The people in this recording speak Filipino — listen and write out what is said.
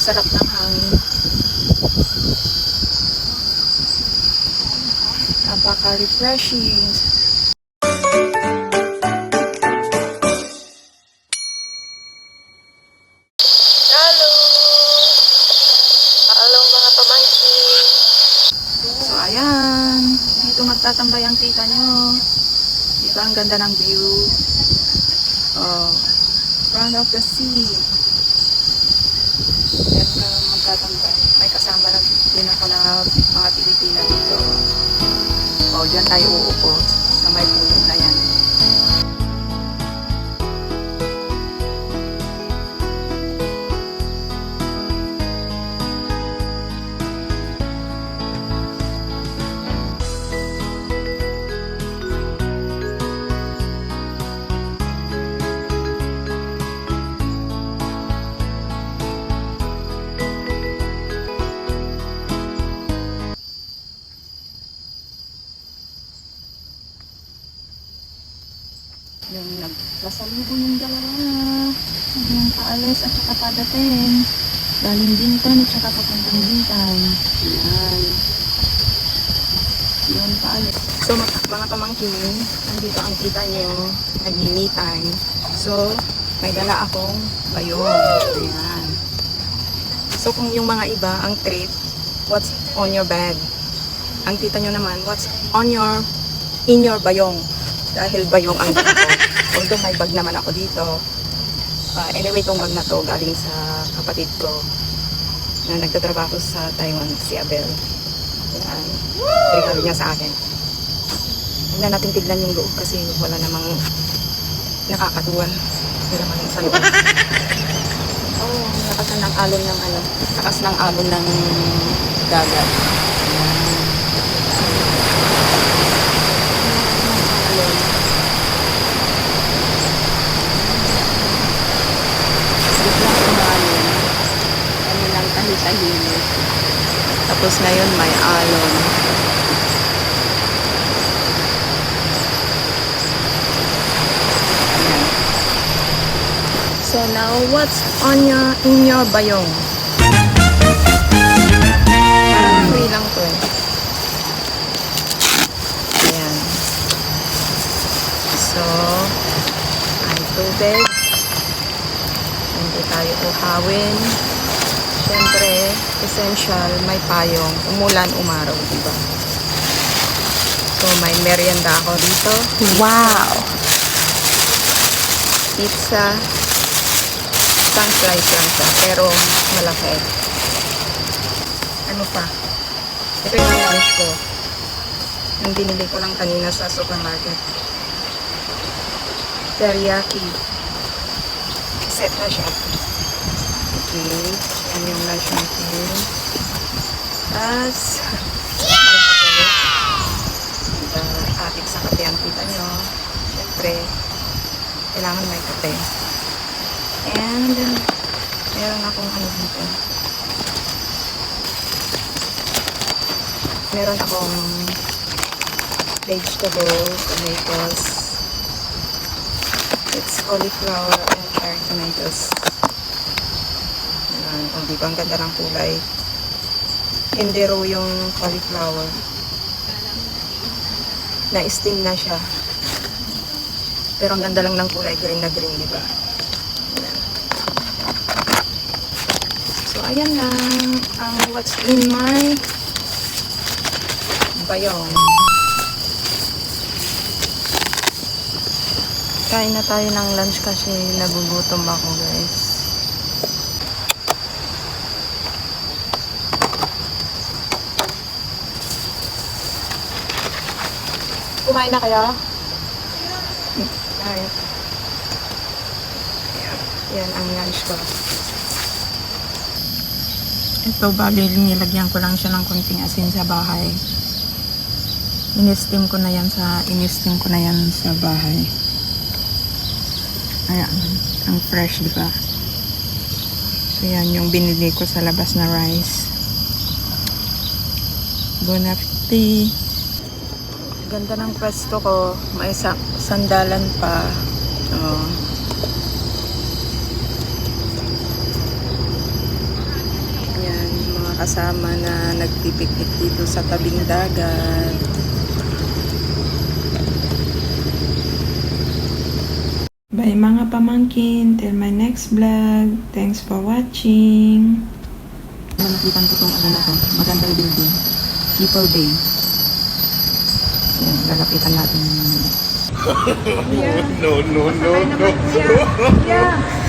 Sarap ng hangin. Napaka-refreshing. Hello! Hello mga pamangkin! So ayan, dito magtatambay ang tita nyo. Diba ang ganda ng view? Oh, front of the sea. Yan ka magtatambay. May kasama na din ako na mga Pilipina dito. Oh, dyan tayo uupo sa may puno na yan. Yung nagkasalubong yung dalawa. Yung paalis at saka padating. Galing Bintan at saka papuntang Bintan. Yan. Yun paalis. So mga pamangkin, nandito ang kita nyo. Nag-me time. So may dala akong bayong. Yan. So kung yung mga iba, ang trip, what's on your bag? Ang tita nyo naman, what's on your, in your bayong? Dahil bayong ang dala ko. Although may bag naman ako dito. Anyway, itong bag na to galing sa kapatid ko na nagtatrabaho sa Taiwan, si Abel. Yan. Regalo niya sa akin. Hindi natin tignan yung loob kasi wala namang nakakatuwa. Hindi naman sa loob. Oh, lakas na ng alon ng ano. Lakas ng alon ng dagat. Tahimik. Tapos ngayon may alon. Ayan. So now what's on your in your bayong? Parang free lang to eh. Ayan. So may tubig. Hindi tayo uhawin. Siyempre, essential, may payong. Umulan, umaraw, diba? So, may merienda ako dito. Wow! Pizza. Isang slice lang siya, pero malaki. Ano pa? Ito yung lunch ko. Yung binili ko lang kanina sa supermarket. Teriyaki. Set na siya. Okay. Yan yung lunch natin. Tapos, may kape. Atik sa kape ang kita nyo. Siyempre, kailangan may kape. And, meron akong ano dito. Meron akong vegetables, tomatoes. It's cauliflower and cherry tomatoes. O, diba? Ang ganda ng kulay. Hindi raw yung cauliflower. Na-steam na siya. Pero ang ganda lang ng kulay. Green na green, diba? So, ayan lang ang what's in my bayong. Kain na tayo ng lunch kasi nagugutom ako, guys. Kumain na kayo? Ay. Yan ang lunch ko. Ito, bali, nilagyan ko lang siya ng konting asin sa bahay. Inistim ko na yan sa bahay. Ayan, ang fresh, diba? So, yan yung binili ko sa labas na rice. Bon appetit! Ganda ng pwesto ko. May sandalan pa. Oh. kasama na nagpipiknik dito sa tabing dagat. Bye mga pamangkin, till my next vlog. Thanks for watching. Nalapitan ko itong ano na to, magandang building. Keeper Bay. Yan, lalapitan natin. No, no, no, no. Yeah.